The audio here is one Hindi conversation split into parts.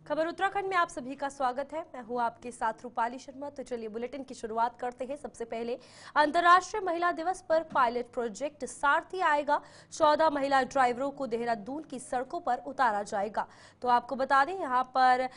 खबर उत्तराखंड में आप सभी का स्वागत है। मैं हूं आपके साथ रूपाली शर्मा। तो चलिए बुलेटिन की शुरुआत करते हैं। सबसे पहले अंतर्राष्ट्रीय महिला दिवस पर पायलट प्रोजेक्ट सारथी आएगा। 14 महिला ड्राइवरों को देहरादून की सड़कों पर उतारा जाएगा। तो आपको बता दें, यहां पर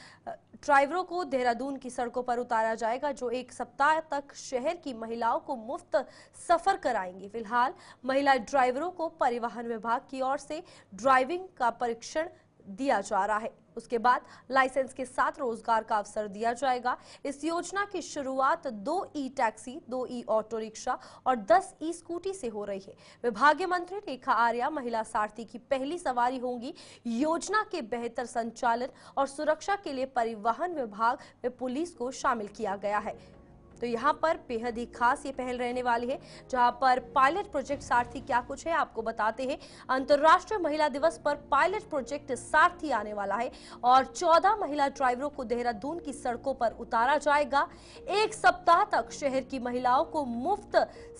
ड्राइवरों को देहरादून की सड़कों पर उतारा जाएगा, जो एक सप्ताह तक शहर की महिलाओं को मुफ्त सफर कराएंगे। फिलहाल महिला ड्राइवरों को परिवहन विभाग की ओर से ड्राइविंग का परीक्षण दिया जा रहा है। उसके बाद लाइसेंस के साथ रोजगार का अवसर दिया जाएगा। इस योजना की शुरुआत 2 ई टैक्सी, 2 ई ऑटो रिक्शा और 10 ई स्कूटी से हो रही है। विभागीय मंत्री रेखा आर्या महिला सारथी की पहली सवारी होंगी। योजना के बेहतर संचालन और सुरक्षा के लिए परिवहन विभाग में पुलिस को शामिल किया गया है। तो यहाँ पर बेहद ही खास ये पहल रहने वाली है, जहां पर पायलट प्रोजेक्ट सारथी क्या कुछ है आपको बताते हैं। अंतर्राष्ट्रीय महिला दिवस पर पायलट प्रोजेक्ट सारथी आने वाला है और 14 महिला ड्राइवरों को देहरादून की सड़कों पर उतारा जाएगा। एक सप्ताह तक शहर की महिलाओं को मुफ्त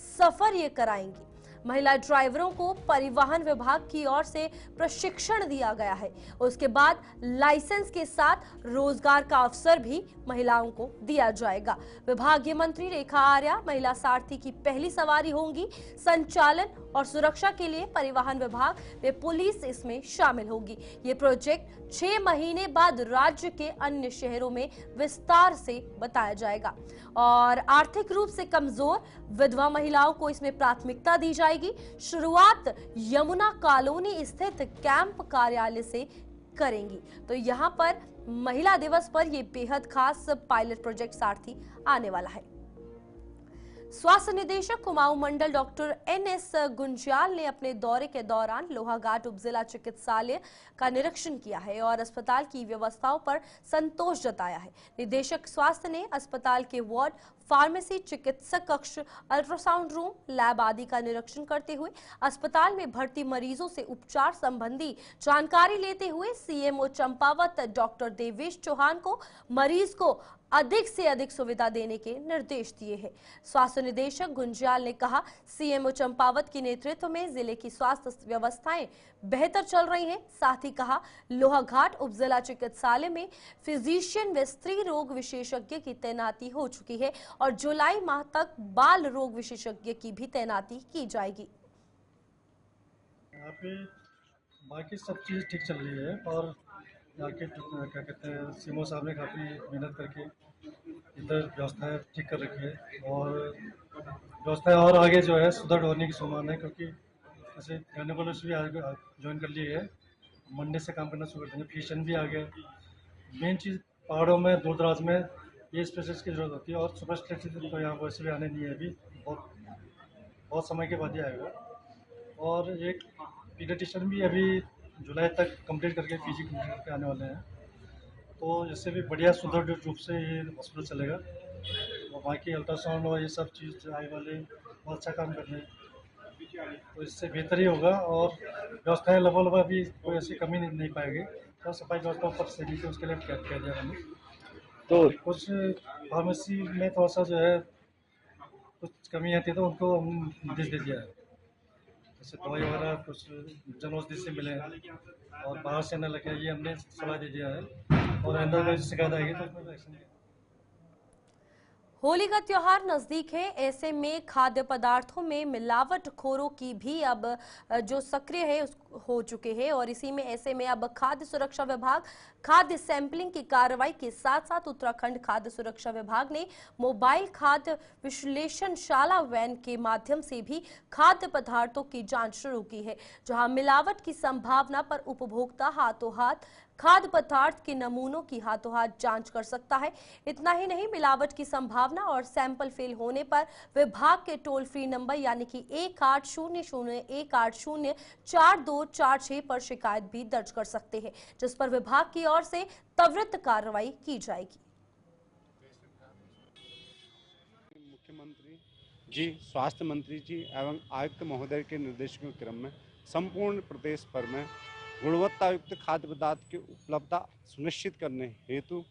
सफर ये कराएंगी। महिला ड्राइवरों को परिवहन विभाग की ओर से प्रशिक्षण दिया गया है। उसके बाद लाइसेंस के साथ रोजगार का अवसर भी महिलाओं को दिया जाएगा। विभागीय मंत्री रेखा आर्या महिला सारथी की पहली सवारी होंगी। संचालन और सुरक्षा के लिए परिवहन विभाग में पुलिस इसमें शामिल होगी। ये प्रोजेक्ट 6 महीने बाद राज्य के अन्य शहरों में विस्तार से बताया जाएगा और आर्थिक रूप से कमजोर विधवा महिलाओं को इसमें प्राथमिकता दी जाएगी। शुरुआत यमुना कॉलोनी स्थित कैंप कार्यालय से करेंगी। तो यहाँ पर महिला दिवस पर यह बेहद खास पायलट प्रोजेक्ट सारथी आने वाला है। स्वास्थ्य निदेशक कुमाऊं मंडल डॉक्टर NS गुंजियाल ने अपने दौरे के दौरान लोहाघाट उपजिला चिकित्सालय का निरीक्षण किया है और अस्पताल की व्यवस्थाओं पर संतोष जताया है। निदेशक स्वास्थ्य ने अस्पताल के वार्ड, फार्मेसी, चिकित्सक कक्ष, अल्ट्रासाउंड रूम, लैब आदि का निरीक्षण करते हुए अस्पताल में भर्ती मरीजों से उपचार संबंधी जानकारी लेते हुए CMO चंपावत डॉक्टर देवेश चौहान को मरीज को अधिक से अधिक सुविधा देने के निर्देश दिए हैं। स्वास्थ्य निदेशक गुंजियाल ने कहा, CMO चंपावत के नेतृत्व में जिले की स्वास्थ्य व्यवस्थाएं बेहतर चल रही हैं। साथ ही कहा, लोहाघाट उपजिला चिकित्सालय में फिजिशियन व स्त्री रोग विशेषज्ञ की तैनाती हो चुकी है और जुलाई माह तक बाल रोग विशेषज्ञ की भी तैनाती की जाएगी। यहाँ पे बाकी सब चीज़ ठीक चल रही है और यहाँ के क्या कहते हैं सीएमओ साहब ने काफ़ी मेहनत करके इधर व्यवस्थाएं ठीक कर रखी है और व्यवस्थाएं और आगे जो है सुदृढ़ होने की संभावना है, क्योंकि जैसे गायनेकोलॉजिस्ट भी आगे ज्वाइन कर लिए है। मंडे से काम करना शुरू कर देंगे। फिजिशियन भी आ गए। मेन चीज़ पहाड़ों में दूर दराज में ये स्पेशलिस्ट की जरूरत होती है और सुपर स्पेशलिस्ट तो यहाँ वैसे भी आने नहीं है, अभी बहुत बहुत समय के बाद ही आएगा। और एक पीडियाट्रिशियन भी अभी जुलाई तक कंप्लीट करके PG कंप्लीट करके आने वाले हैं। तो इससे भी बढ़िया सुदृढ़ रूप से ये हॉस्पिटल चलेगा और बाकी अल्ट्रासाउंड और ये सब चीज़ आए वाले बहुत अच्छा काम कर रहे हैं, तो इससे बेहतर ही होगा और व्यवस्थाएं लगभग अभी कोई ऐसी कमी नहीं पाएगी। तो सफाई व्यवस्था ऊपर से नीचे उसके लिए क्या किया जाएगा हमें। तो कुछ फार्मेसी में थोड़ा सा जो है कुछ कमी आती है तो उनको हम निर्देश दे दिया है, जैसे दवाई वगैरह कुछ जन औषधि से मिले और बाहर से न लगे, ये हमने सलाह दे दिया है और अंदर में शिकायत आएगी तो उसमें एक्शन लिया। होली का त्योहार नजदीक है। ऐसे में खाद्य पदार्थों में मिलावटखोरों की भी अब जो सक्रिय है हो चुके हैं और इसी में ऐसे में अब खाद्य सुरक्षा विभाग खाद्य सैंपलिंग की कार्रवाई के साथ साथ उत्तराखंड खाद्य सुरक्षा विभाग ने मोबाइल खाद्य विश्लेषणशाला वैन के माध्यम से भी खाद्य पदार्थों की जांच शुरू की है, जहां मिलावट की संभावना पर उपभोक्ता हाथों हाथ खाद्य पदार्थ के नमूनों की हाथों हाथ जांच कर सकता है। इतना ही नहीं, मिलावट की संभावना और सैंपल फेल होने पर विभाग के टोल फ्री नंबर यानी कि 1800-180-4246 पर शिकायत भी दर्ज कर सकते हैं, जिस पर विभाग की ओर से त्वरित कार्रवाई की जाएगी। मुख्यमंत्री जी, स्वास्थ्य मंत्री जी एवं आयुक्त महोदय के निर्देशों के क्रम में संपूर्ण प्रदेश भर में गुणवत्तायुक्त खाद्य पदार्थ की उपलब्धता सुनिश्चित करने हेतु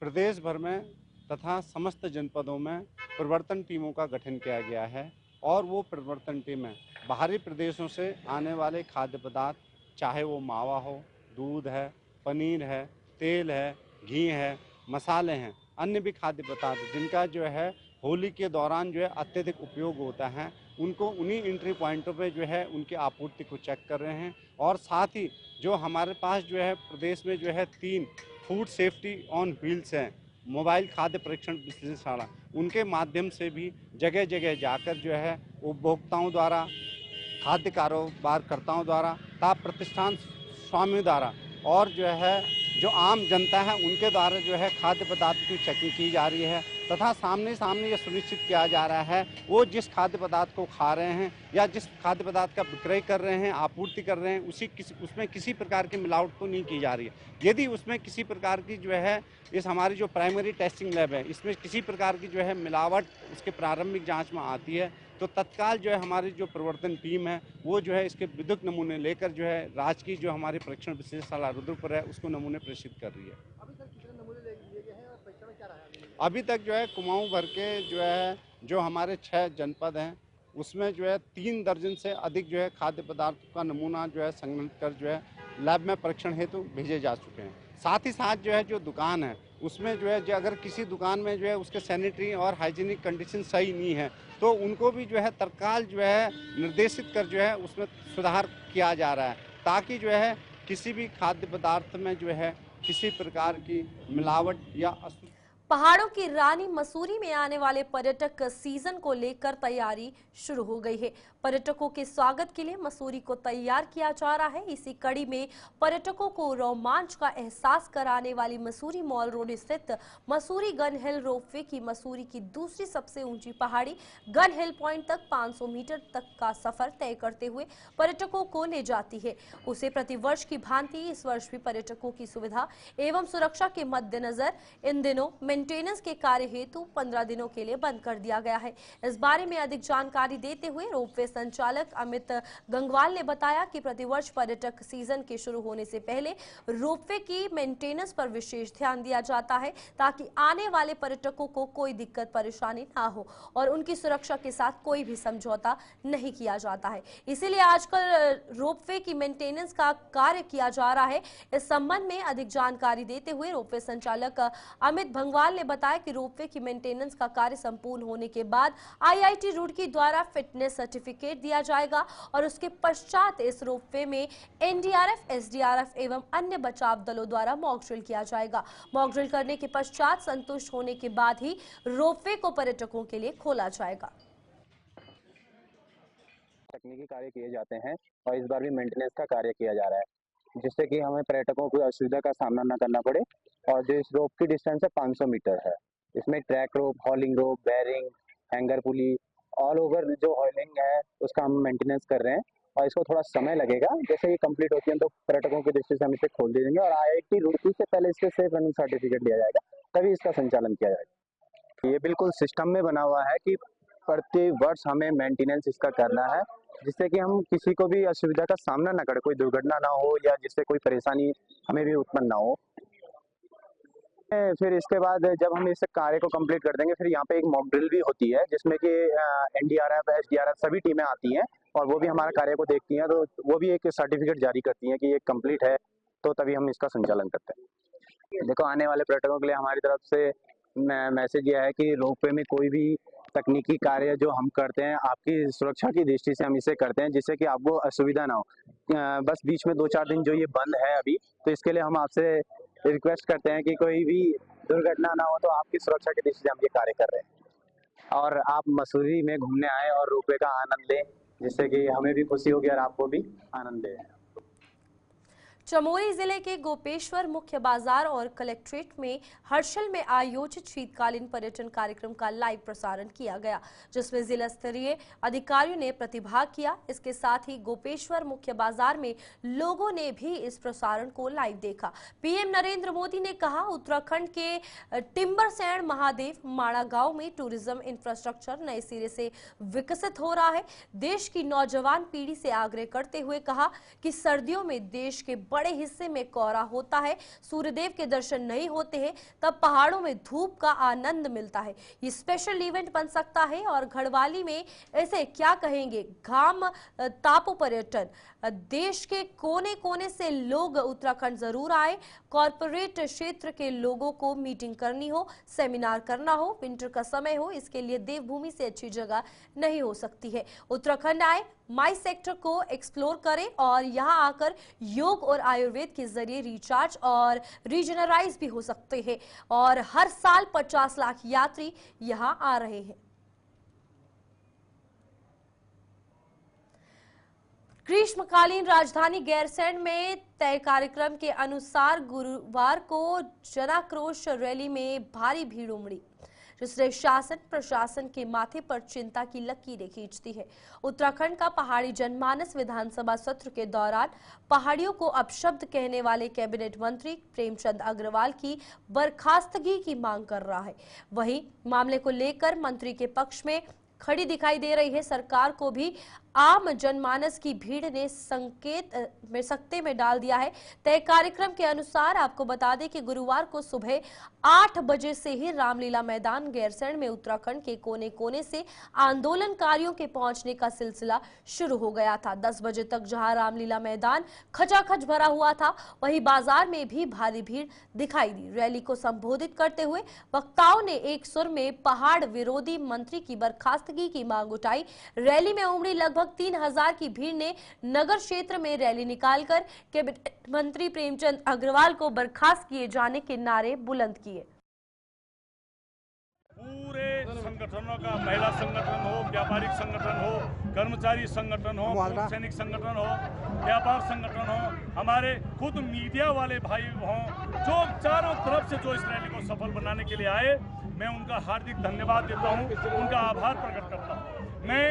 प्रदेश भर में तथा समस्त जनपदों में प्रवर्तन टीमों का गठन किया गया है और वो प्रवर्तन टीमें बाहरी प्रदेशों से आने वाले खाद्य पदार्थ, चाहे वो मावा हो, दूध है, पनीर है, तेल है, घी है, मसाले हैं, अन्य भी खाद्य पदार्थ जिनका जो है होली के दौरान जो है अत्यधिक उपयोग होता है, उनको उन्हीं एंट्री पॉइंटों पे जो है उनकी आपूर्ति को चेक कर रहे हैं। और साथ ही जो हमारे पास जो है प्रदेश में जो है 3 फूड सेफ्टी ऑन व्हील्स हैं, मोबाइल खाद्य परीक्षण विश्लेषण, उनके माध्यम से भी जगह जगह जाकर जो है उपभोक्ताओं द्वारा, खाद्य कारोबारकर्ताओं द्वारा तथा प्रतिष्ठान स्वामियों द्वारा और जो आम जनता है उनके द्वारा जो है खाद्य पदार्थ की चेकिंग की जा रही है तथा सामने ये सुनिश्चित किया जा रहा है वो जिस खाद्य पदार्थ को खा रहे हैं या जिस खाद्य पदार्थ का विक्रय कर रहे हैं, आपूर्ति कर रहे हैं, उसमें किसी प्रकार की मिलावट तो नहीं की जा रही है। यदि उसमें किसी प्रकार की जो है इस हमारी जो प्राइमरी टेस्टिंग लैब है इसमें किसी प्रकार की जो है मिलावट उसके प्रारंभिक जाँच में आती है तो तत्काल जो है हमारी जो प्रवर्तन टीम है वो जो है इसके विद्युत नमूने लेकर जो है राज्य की जो हमारी परीक्षण विशेषशाला रुद्रपुर है उसको नमूने प्रेषित कर रही है। अभी तक कितने नमूने लिए गए हैं और परीक्षण में क्या रहा है? अभी तक जो है कुमाऊं भर के जो है जो हमारे 6 जनपद हैं उसमें जो है 3 दर्जन से अधिक जो है खाद्य पदार्थ का नमूना जो है संग्रहित कर जो है लैब में परीक्षण हेतु भेजे जा चुके हैं। साथ ही साथ जो है जो दुकान है उसमें जो है जो अगर किसी दुकान में जो है उसके सैनिटरी और हाइजीनिक कंडीशन सही नहीं है तो उनको भी जो है तत्काल जो है निर्देशित कर जो है उसमें सुधार किया जा रहा है ताकि जो है किसी भी खाद्य पदार्थ में जो है किसी प्रकार की मिलावट या पहाड़ों की रानी मसूरी में आने वाले पर्यटक सीजन को लेकर तैयारी शुरू हो गई है। पर्यटकों के स्वागत के लिए मसूरी को तैयार किया जा रहा है। इसी कड़ी में पर्यटकों को रोमांच का एहसास कराने वाली मसूरी मॉल रोड स्थित मसूरी गन हिल रोपवे की मसूरी की दूसरी सबसे ऊंची पहाड़ी गन हिल पॉइंट तक 500 मीटर तक का सफर तय करते हुए पर्यटकों को ले जाती है। उसे प्रतिवर्ष की भांति इस वर्ष भी पर्यटकों की सुविधा एवं सुरक्षा के मद्देनजर इन दिनों मेंटेनेंस के कार्य हेतु 15 दिनों के लिए बंद कर दिया गया है। इस बारे में अधिक जानकारी देते हुए रोपवे संचालक अमित गंगवाल ने बताया कि प्रतिवर्ष पर्यटक सीजन के शुरू होने से पहले रोपवे की मेंटेनेंस पर विशेष ध्यान दिया जाता है ताकि आने वाले पर्यटकों को कोई दिक्कत परेशानी ना हो और उनकी सुरक्षा के साथ कोई भी समझौता नहीं किया जाता है। इसीलिए आजकल रोपवे की मेंटेनेंस का कार्य किया जा रहा है। इस संबंध में अधिक जानकारी देते हुए रोपवे संचालक अमित भंगवाल ने बताया कि रोपवे की मेंटेनेंस का कार्य संपूर्ण होने के बाद IIT रुड़की द्वारा फिटनेस सर्टिफिकेट दिया जाएगा और उसके पश्चात इस रोपवे में NDRF, SDRF एवं अन्य बचाव दलों द्वारा मॉक ड्रिल किया जाएगा। मॉक ड्रिल करने के पश्चात संतुष्ट होने के बाद ही रोपवे को पर्यटकों के लिए खोला जाएगा। तकनीकी कार्य किए जाते हैं और इस बार भी मेंटेनेंस का कार्य किया जा रहा है जिससे कि हमें पर्यटकों को असुविधा का सामना न करना पड़े। और जो इस रोप की डिस्टेंस है 500 मीटर है। इसमें ट्रैक रोप, हॉलिंग रोप, बेयरिंग, हैंगर पुली, ऑल ओवर जो हॉलिंग है उसका हम मेंटेनेंस कर रहे हैं और इसको थोड़ा समय लगेगा। जैसे ये कंप्लीट होती है तो पर्यटकों की दृष्टि से हम इसे खोल दे देंगे और IIT रुड़की से पहले इसके सेफ रनिंग सर्टिफिकेट लिया जाएगा, तभी इसका संचालन किया जाएगा। ये बिल्कुल सिस्टम में बना हुआ है कि प्रति वर्ष हमें मेंटेनेंस इसका करना है जिससे कि हम किसी को भी असुविधा का सामना न करें, कोई दुर्घटना ना हो या जिससे कोई परेशानी हमें भी उत्पन्न ना हो। फिर इसके बाद जब हम इस कार्य को कंप्लीट कर देंगे फिर यहाँ पे एक मॉक ड्रिल भी होती है जिसमें कि NDRF, SDRF सभी टीमें आती हैं और वो भी हमारे कार्य को देखती हैं, तो वो भी एक सर्टिफिकेट जारी करती हैं कि ये कंप्लीट है, तो तभी हम इसका संचालन करते हैं। देखो, आने वाले पर्यटकों के लिए हमारी तरफ से मैसेज यह है कि रोपवे में कोई भी तकनीकी कार्य जो हम करते हैं आपकी सुरक्षा की दृष्टि से हम इसे करते हैं जिससे कि आपको असुविधा ना हो। बस बीच में 2-4 दिन जो ये बंद है अभी, तो इसके लिए हम आपसे रिक्वेस्ट करते हैं कि कोई भी दुर्घटना ना हो, तो आपकी सुरक्षा की दृष्टि से हम ये कार्य कर रहे हैं और आप मसूरी में घूमने आए और रोपवे का आनंद लें जिससे कि हमें भी खुशी होगी और आपको भी आनंद लें। चमोली जिले के गोपेश्वर मुख्य बाजार और कलेक्ट्रेट में हर्षल में आयोजित शीतकालीन पर्यटन कार्यक्रम का लाइव प्रसारण किया गया जिसमें जिला स्तरीय अधिकारियों ने प्रतिभाग किया। इसके साथ ही गोपेश्वर मुख्य बाजार में लोगों ने भी इस प्रसारण को लाइव देखा। PM नरेंद्र मोदी ने कहा, उत्तराखंड के टिम्बरसैंण महादेव माड़ा गांव में टूरिज्म इंफ्रास्ट्रक्चर नए सिरे से विकसित हो रहा है। देश की नौजवान पीढ़ी से आग्रह करते हुए कहा कि सर्दियों में देश के बड़े हिस्से में कोहरा होता है, सूर्यदेव के दर्शन नहीं होते हैं, तब पहाड़ों में धूप का आनंद मिलता है। ये स्पेशल इवेंट बन सकता है और घड़वाली में ऐसे क्या कहेंगे घाम तापो पर्यटन। देश के कोने कोने से लोग उत्तराखंड जरूर आए। कॉरपोरेट क्षेत्र के लोगों को मीटिंग करनी हो, सेमिनार करना हो, विंटर का समय हो, इसके लिए देवभूमि से अच्छी जगह नहीं हो सकती है। उत्तराखंड आए, माई सेक्टर को एक्सप्लोर करें और यहां आकर योग और आयुर्वेद के जरिए रिचार्ज और रीजनराइज भी हो सकते हैं। और हर साल 50 लाख यात्री यहां आ रहे हैं। ग्रीष्मकालीन राजधानी गैरसैंण में तय कार्यक्रम के अनुसार गुरुवार को जनाक्रोश रैली में भारी भीड़ उमड़ी, जिससे शासन प्रशासन के माथे पर चिंता की लकीरें खींचती है। उत्तराखंड का पहाड़ी जनमानस विधानसभा सत्र के दौरान पहाड़ियों को अपशब्द कहने वाले कैबिनेट मंत्री प्रेमचंद अग्रवाल की बर्खास्तगी की मांग कर रहा है। वहीं मामले को लेकर मंत्री के पक्ष में खड़ी दिखाई दे रही है सरकार को भी आम जनमानस की भीड़ ने संकेत में सकते में डाल दिया है। तय कार्यक्रम के अनुसार आपको बता दें कि गुरुवार को सुबह 8 बजे से ही रामलीला मैदान गैरसैंण में उत्तराखंड के कोने कोने से आंदोलनकारियों के पहुंचने का सिलसिला शुरू हो गया था। 10 बजे तक जहां रामलीला मैदान खचाखच भरा हुआ था, वहीं बाजार में भी भारी भीड़ दिखाई दी। रैली को संबोधित करते हुए वक्ताओं ने एक सुर में पहाड़ विरोधी मंत्री की बर्खास्तगी की मांग उठाई। रैली में उमड़ी लगभग 3000 की भीड़ ने नगर क्षेत्र में रैली निकालकर कैबिनेट मंत्री प्रेमचंद अग्रवाल को बर्खास्त किए जाने के नारे बुलंद किए। पूरे संगठनों का, महिला संगठन हो, व्यापारिक संगठन हो, कर्मचारी संगठन हो, सैनिक संगठन हो, व्यापार संगठन हो, हमारे खुद मीडिया वाले भाई हों, जो चारों तरफ से जो इस रैली को सफल बनाने के लिए आए, मैं उनका हार्दिक धन्यवाद देता हूं, उनका आभार प्रकट करता हूं। मैं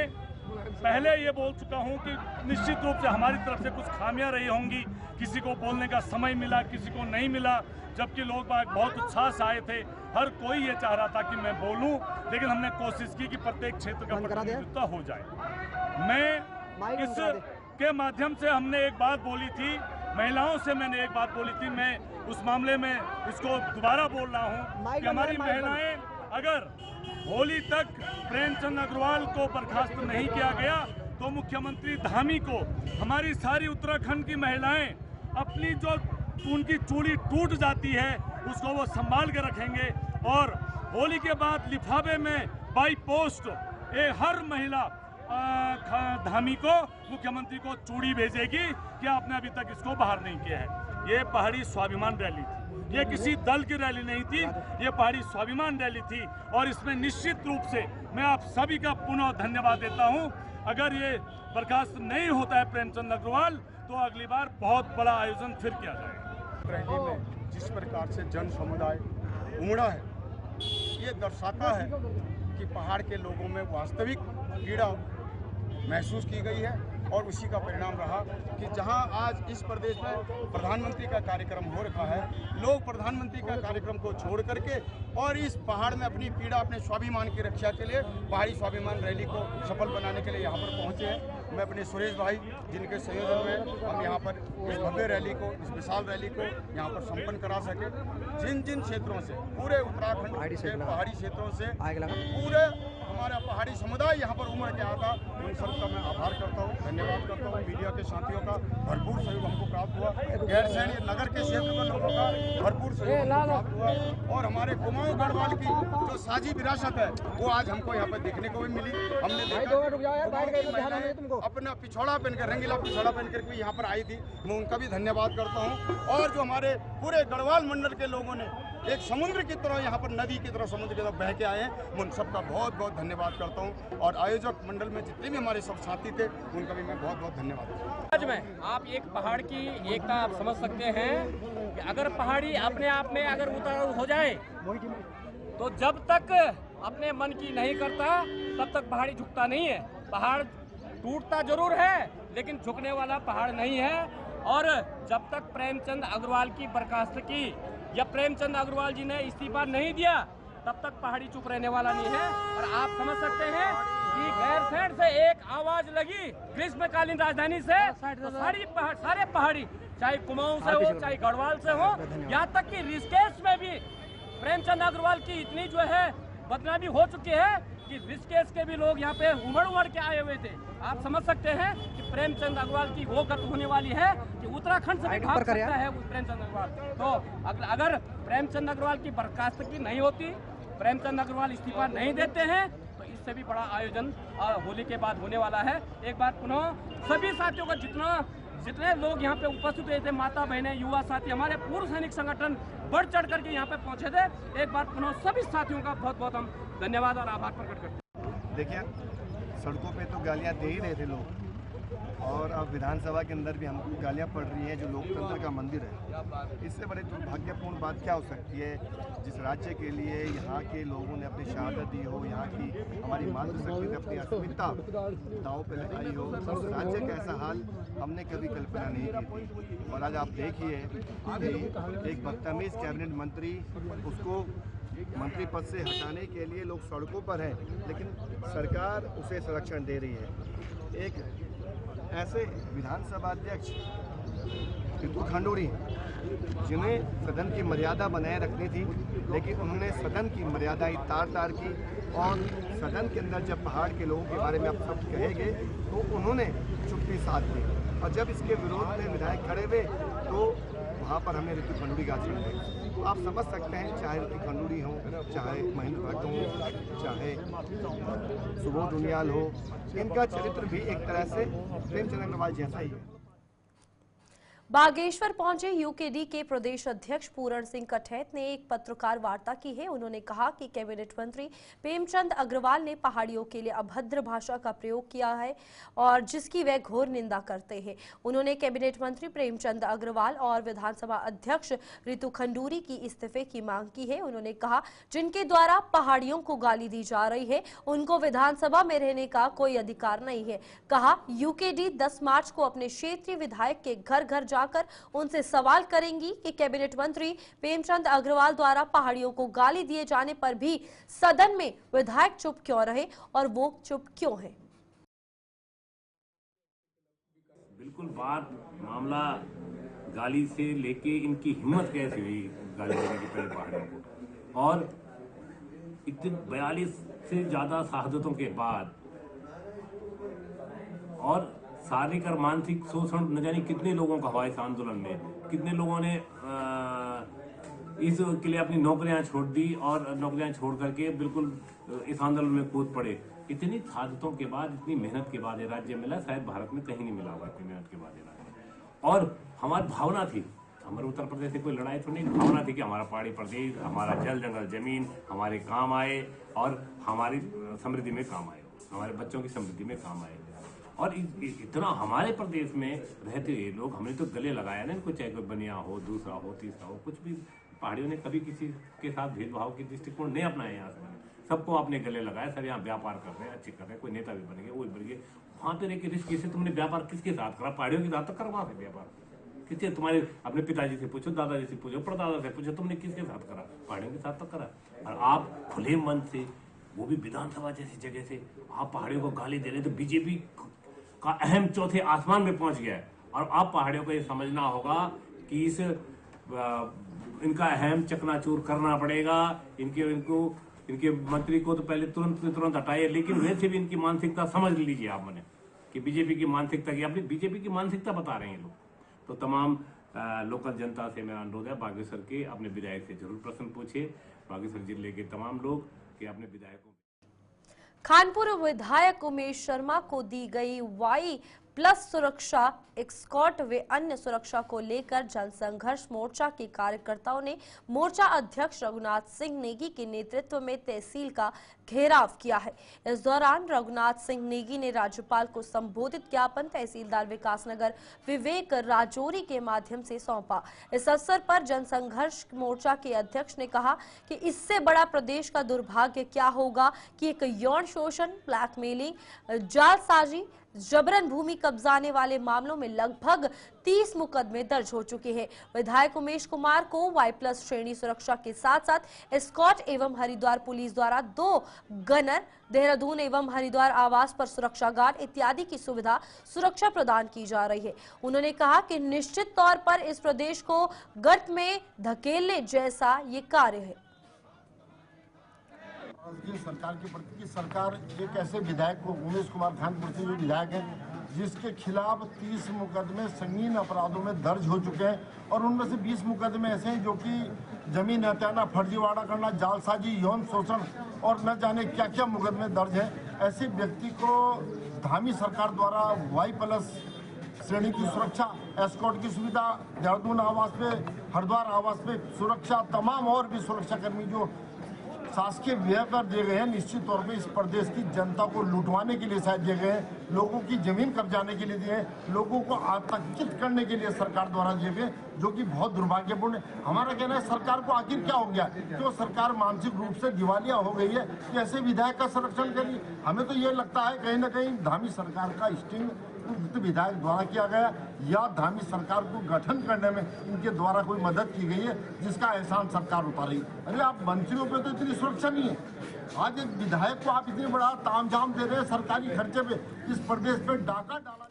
पहले ये बोल चुका हूं कि निश्चित रूप से हमारी तरफ से कुछ खामियां रही होंगी, किसी को बोलने का समय मिला, किसी को नहीं मिला, जबकि लोग बहुत उत्साह से आए थे। हर कोई ये चाह रहा था कि मैं बोलूं, लेकिन हमने कोशिश की कि प्रत्येक क्षेत्र का प्रतिनिधित्व हो जाए। मैं इस के माध्यम से हमने एक बात बोली थी, महिलाओं से मैंने एक बात बोली थी, मैं उस मामले में इसको दोबारा बोल रहा हूं कि हमारी महिलाएं अगर होली तक प्रेमचंद अग्रवाल को बर्खास्त नहीं किया गया तो मुख्यमंत्री धामी को हमारी सारी उत्तराखंड की महिलाएं अपनी जो उनकी चूड़ी टूट जाती है उसको वो संभाल के रखेंगे और होली के बाद लिफाफे में बाई पोस्ट हर महिला धामी को मुख्यमंत्री को चूड़ी भेजेगी कि आपने अभी तक इसको बाहर नहीं किया है। ये पहाड़ी स्वाभिमान रैली थी, ये किसी दल की रैली नहीं थी, ये पहाड़ी स्वाभिमान रैली थी और इसमें निश्चित रूप से मैं आप सभी का पुनः धन्यवाद देता हूं। अगर ये बर्खास्त नहीं होता है प्रेमचंद अग्रवाल तो अगली बार बहुत बड़ा आयोजन फिर किया जाएगा। रैली में जिस प्रकार से जन समुदाय उमड़ा है, ये दर्शाता है कि पहाड़ के लोगों में वास्तविक पीड़ा महसूस की गई है और उसी का परिणाम रहा कि जहां आज इस प्रदेश में प्रधानमंत्री का कार्यक्रम हो रखा है, लोग प्रधानमंत्री का कार्यक्रम को छोड़ करके और इस पहाड़ में अपनी पीड़ा, अपने स्वाभिमान की रक्षा के लिए पहाड़ी स्वाभिमान रैली को सफल बनाने के लिए यहाँ पर पहुँचे हैं। मैं अपने सुरेश भाई जिनके संयोजन में हम यहाँ पर इस भव्य रैली को, इस विशाल रैली को यहाँ पर संपन्न करा सके। जिन जिन क्षेत्रों से, पूरे उत्तराखंड के पहाड़ी क्षेत्रों से पूरे हमारा पहाड़ी समुदाय यहाँ पर उमड़ के आता, उन सबका मैं आभार करता हूँ, धन्यवाद करता हूँ। मीडिया के साथियों का भरपूर सहयोग हमको प्राप्त हुआ, गैरसैंण नगर के क्षेत्र के लोगों का भरपूर सहयोग प्राप्त हुआ और हमारे कुमाऊं गढ़वाल की जो साझी विरासत है वो आज हमको यहाँ पर देखने को भी मिली। हमने देखा अपना पिछौड़ा पहनकर, रंगीला पिछौड़ा पहनकर भी यहाँ पर आई थी, मैं उनका भी धन्यवाद करता हूँ। और जो हमारे पूरे गढ़वाल मंडल के लोगों ने एक समुद्र की तरह यहाँ पर, नदी की तरह, समुद्र की तरफ बह के आए हैं, मैं उन सबका बहुत बहुत धन्यवाद करता हूँ। और आयोजक मंडल में जितने भी हमारे सब साथी थे उनका भी मैं बहुत बहुत धन्यवाद करता हूँ। आज में आप एक पहाड़ की एकता आप समझ सकते हैं कि अगर पहाड़ी अपने आप में अगर उतार हो जाए तो जब तक अपने मन की नहीं करता तब तक पहाड़ी झुकता नहीं है। पहाड़ टूटता जरूर है लेकिन झुकने वाला पहाड़ नहीं है। और जब तक प्रेमचंद अग्रवाल की बर्खास्तगी या प्रेमचंद अग्रवाल जी ने इस्तीफा नहीं दिया तब तक पहाड़ी चुप रहने वाला नहीं है। और आप समझ सकते हैं कि गैरसैंण से एक आवाज लगी ग्रीष्मकालीन राजधानी से तो सारे पहाड़ी, चाहे कुमाऊं से हो, चाहे गढ़वाल से हो, यहाँ तक कि ऋषिकेश में भी प्रेमचंद अग्रवाल की इतनी जो है बदनामी हो चुकी है कि ऋषिकेश के भी लोग यहाँ पे उमड़ के आए हुए थे। आप समझ सकते हैं कि प्रेमचंद अग्रवाल की वो गत होने वाली है कि उत्तराखंड से भी भाग सकता है उस प्रेमचंद अग्रवाल। तो अगर प्रेमचंद अग्रवाल की बर्खास्तगी नहीं होती, प्रेमचंद अग्रवाल इस्तीफा नहीं देते हैं, तो इससे भी बड़ा आयोजन होली के बाद होने वाला है। एक बार पुनः सभी साथियों का जितने लोग यहाँ पे उपस्थित हुए थे, माता बहनें, युवा साथी, हमारे पूर्व सैनिक संगठन बढ़ चढ़ करके यहाँ पे पहुंचे थे। एक बार पुनः सभी साथियों का बहुत बहुत हम धन्यवाद और आभार प्रकट करते हैं। देखिए, सड़कों पे तो गालियाँ दे ही रहे थे लोग, और अब विधानसभा के अंदर भी हमको गालियाँ पड़ रही हैं, जो लोकतंत्र का मंदिर है। इससे बड़ी दुर्भाग्यपूर्ण बात क्या हो सकती है? जिस राज्य के लिए यहाँ के लोगों ने अपनी शहादत दी हो, यहाँ की हमारी मातृशक्ति ने अपनी अस्मिता दांव पे लगाई हो, उस राज्य का ऐसा हाल हमने कभी कल्पना नहीं की थी। और आज आप देखिए कि एक बदतमीज कैबिनेट मंत्री, उसको मंत्री पद से हटाने के लिए लोग सड़कों पर हैं, लेकिन सरकार उसे संरक्षण दे रही है। एक ऐसे विधानसभा अध्यक्ष रितु खंडूरी, जिन्हें सदन की मर्यादा बनाए रखनी थी, लेकिन उन्होंने सदन की मर्यादाएं तार की, और सदन के अंदर जब पहाड़ के लोगों के बारे में आप सब कहेंगे तो उन्होंने चुप्पी साध ली, और जब इसके विरोध में विधायक खड़े हुए तो वहाँ पर हमें रितु खंडूरी का आचरण देखा। तो आप समझ सकते हैं, चाहे रितु खंडूरी हो, चाहे महेंद्र भट्ट हो, चाहे सुबोध उनियाल हो, इनका चरित्र भी एक तरह से प्रेमचंद अग्रवाल जैसा ही है। बागेश्वर पहुंचे यूकेडी के प्रदेश अध्यक्ष पूरण सिंह कठैत ने एक पत्रकार वार्ता की है। उन्होंने कहा कि कैबिनेट मंत्री प्रेमचंद अग्रवाल ने पहाड़ियों के लिए अभद्र भाषा का प्रयोग किया है और जिसकी वे घोर निंदा करते हैं। उन्होंने कैबिनेट मंत्री प्रेमचंद अग्रवाल और विधानसभा अध्यक्ष रितु खंडूरी की इस्तीफे की मांग की है। उन्होंने कहा, जिनके द्वारा पहाड़ियों को गाली दी जा रही है उनको विधानसभा में रहने का कोई अधिकार नहीं है। कहा, यूकेडी 10 मार्च को अपने क्षेत्रीय विधायक के घर घर जाकर उनसे सवाल करेंगी कि कैबिनेट मंत्री प्रेमचंद अग्रवाल द्वारा पहाड़ियों को गाली दिए जाने पर भी सदन में विधायक चुप क्यों रहे और वो चुप क्यों है। बिल्कुल बात मामला गाली से लेके इनकी हिम्मत कैसे हुई गाली देने की पहले पहाड़ियों को, और इतने 42 से ज्यादा शहादतों के बाद और शारीरिक और मानसिक शोषण न जाने कितने लोगों का हुआ इस आंदोलन में, कितने लोगों ने इसके लिए अपनी नौकरियां छोड़ दी और नौकरियां छोड़ करके बिल्कुल इस आंदोलन में कूद पड़े। इतनी शहादतों के बाद, इतनी मेहनत के बाद ये राज्य मिला, शायद भारत में कहीं नहीं मिला हुआ इतनी मेहनत के बाद ये राज्य। और हमारी भावना थी, हमारे उत्तर प्रदेश से कोई लड़ाई तो नहीं, भावना थी कि हमारा पहाड़ी प्रदेश, हमारा जल जंगल जमीन हमारे काम आए और हमारी समृद्धि में काम आए, हमारे बच्चों की समृद्धि में काम आए। और इतना हमारे प्रदेश में रहते हुए लोग, हमने तो गले लगाया ना इनको, चाहे कोई बनिया हो, दूसरा हो, तीसरा हो, कुछ भी पहाड़ियों ने कभी किसी के साथ भेदभाव की दृष्टिकोण नहीं अपनाया। यहाँ से सबको आपने गले लगाया, सब यहाँ व्यापार कर रहे हैं, अच्छे कर रहे हैं, कोई नेता भी बनेंगे, वो भी बनेंगे। वहाँ पे रह रिस्क से तुमने व्यापार किसके साथ करा? पहाड़ियों के साथ तो करवा से व्यापार किससे? तुम्हारे अपने पिताजी से पूछो, दादाजी से पूछो, परदादा से पूछो, तुमने किसके साथ करा? पहाड़ियों के साथ तो करा। और आप खुले मन से, वो भी विधानसभा जैसी जगह से आप पहाड़ियों को गाली दे रहे, तो बीजेपी का अहम चौथे आसमान में पहुंच गया है। और आप पहाड़ियों को ये समझना होगा कि इनका अहम चकनाचूर करना पड़ेगा। इनके मंत्री को तो पहले तुरंत हटाइए, लेकिन वैसे भी इनकी मानसिकता समझ लीजिए आप, मैंने कि बीजेपी की मानसिकता की, अपनी बीजेपी की मानसिकता बता रहे हैं लोग। तो तमाम लोकल जनता से मेरा अनुरोध है, बागेश्वर के अपने विधायक से जरूर प्रश्न पूछिए, बागेश्वर जिले के तमाम लोग कि अपने विधायकों। खानपुर विधायक उमेश शर्मा को दी गई Y+ सुरक्षा, एस्कॉर्ट व अन्य सुरक्षा को लेकर जनसंघर्ष मोर्चा के कार्यकर्ताओं ने मोर्चा अध्यक्ष रघुनाथ सिंह नेगी के नेतृत्व में तहसील का घेराव किया है। इस दौरान रघुनाथ सिंह नेगी ने राज्यपाल को संबोधित ज्ञापन तहसीलदार विकासनगर विवेक राजौरी के माध्यम से सौंपा। इस अवसर पर जनसंघर्ष मोर्चा के अध्यक्ष ने कहा कि इससे बड़ा प्रदेश का दुर्भाग्य क्या होगा कि एक यौन शोषण, ब्लैकमेलिंग, जालसाजी, जबरन भूमि कब्जाने वाले मामलों में लगभग 30 मुकदमे दर्ज हो चुके हैं। विधायक उमेश कुमार को Y+ श्रेणी सुरक्षा के साथ साथ एस्कॉर्ट एवं हरिद्वार पुलिस द्वारा 2 गनर, देहरादून एवं हरिद्वार आवास पर सुरक्षा गार्ड इत्यादि की सुरक्षा प्रदान की जा रही है। उन्होंने कहा कि निश्चित तौर पर इस प्रदेश को गर्त में धकेलने जैसा ये कार्य है। सरकार के प्रति की सरकार एक ऐसे विधायक को, उमेश कुमार खानपुर से जो विधायक है, जिसके खिलाफ 30 मुकदमे संगीन अपराधों में दर्ज हो चुके हैं और उनमें से 20 मुकदमे ऐसे हैं जो कि जमीन हत्याना, फर्जीवाड़ा करना, जालसाजी, यौन शोषण और न जाने क्या क्या मुकदमे दर्ज हैं। ऐसे व्यक्ति को धामी सरकार द्वारा Y+ श्रेणी की सुरक्षा, एस्कॉर्ट की सुविधा, देहरादून आवास पे, हरिद्वार आवास पे सुरक्षा, तमाम और भी सुरक्षाकर्मी जो शासकीय व्यय कर दिए गए हैं, निश्चित तौर पे इस प्रदेश की जनता को लुटवाने के लिए शायद दिए गए हैं, लोगों की जमीन कब्जाने के लिए दिए हैं, लोगों को आतंकित करने के लिए सरकार द्वारा दिए गए, जो कि बहुत दुर्भाग्यपूर्ण है। हमारा कहना है सरकार को आखिर क्या हो गया, क्यों सरकार मानसिक रूप से दिवालिया हो गई है कि ऐसे विधायक का संरक्षण करिए। हमें तो ये लगता है कहीं ना कहीं धामी सरकार का स्टिंग विधायक द्वारा किया गया या धामी सरकार को गठन करने में इनके द्वारा कोई मदद की गई है, जिसका एहसान सरकार उतार रही है। अरे आप मंत्रियों पे तो इतनी सुरक्षा नहीं है, आज एक विधायक को आप इतने बड़ा तामझाम दे रहे हैं, सरकारी खर्चे पे इस प्रदेश पे डाका डाला।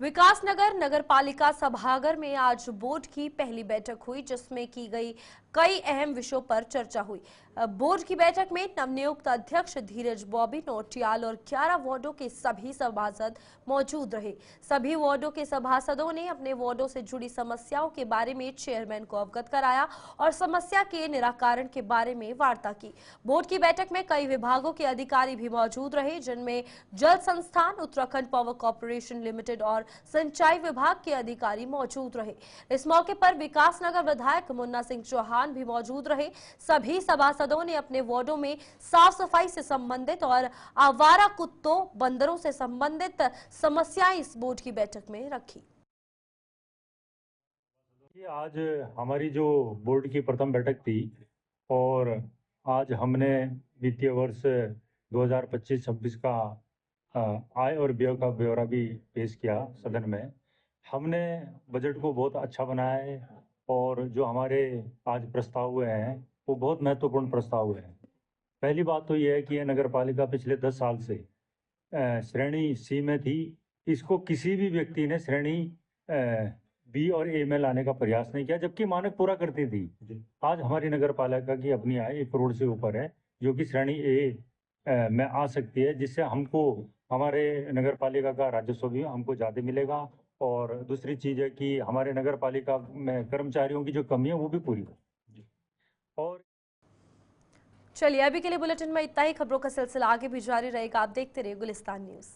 विकासनगर नगर पालिका सभागार में आज बोर्ड की पहली बैठक हुई, जिसमें की गई कई अहम विषयों पर चर्चा हुई। बोर्ड की बैठक में नवनियुक्त अध्यक्ष धीरज बॉबी नोटियाल और 11 वार्डों के सभी सभासद मौजूद रहे। सभी वार्डों के सभासदों ने अपने वार्डों से जुड़ी समस्याओं के बारे में चेयरमैन को अवगत कराया और समस्या के निराकरण के बारे में वार्ता की। बोर्ड की बैठक में कई विभागों के अधिकारी भी मौजूद रहे, जिनमें जल संस्थान, उत्तराखंड पावर कॉर्पोरेशन लिमिटेड और सिंचाई विभाग के अधिकारी मौजूद रहे। इस मौके पर विकासनगर विधायक मुन्ना सिंह चौहान भी मौजूद रहे। सभी सभासदों ने अपने वार्डों में साफ सफाई से संबंधित और आवारा कुत्तों, बंदरों से संबंधित समस्याएं इस बोर्ड की बैठक में रखी। आज हमारी जो बोर्ड की प्रथम बैठक थी और आज हमने वित्तीय वर्ष 2025-26 का आय और व्यय का ब्यौरा भी पेश किया सदन में। हमने बजट को बहुत अच्छा बनाया है और जो हमारे आज प्रस्ताव हुए हैं वो बहुत महत्वपूर्ण प्रस्ताव हुए हैं। पहली बात तो ये है कि यह नगर पालिका पिछले 10 साल से श्रेणी C में थी। इसको किसी भी व्यक्ति ने श्रेणी B और A में लाने का प्रयास नहीं किया, जबकि मानक पूरा करती थी। आज हमारी नगर पालिका की अपनी आय 1 करोड़ से ऊपर है, जो कि श्रेणी A में आ सकती है, जिससे हमको हमारे नगर पालिका का राजस्व भी हमको ज़्यादा मिलेगा। और दूसरी चीज़ है कि हमारे नगर पालिका में कर्मचारियों की जो कमी है वो भी पूरी हो। और चलिए अभी के लिए बुलेटिन में इतना ही। खबरों का सिलसिला आगे भी जारी रहेगा। आप देखते रहिए गुलिस्तान न्यूज़।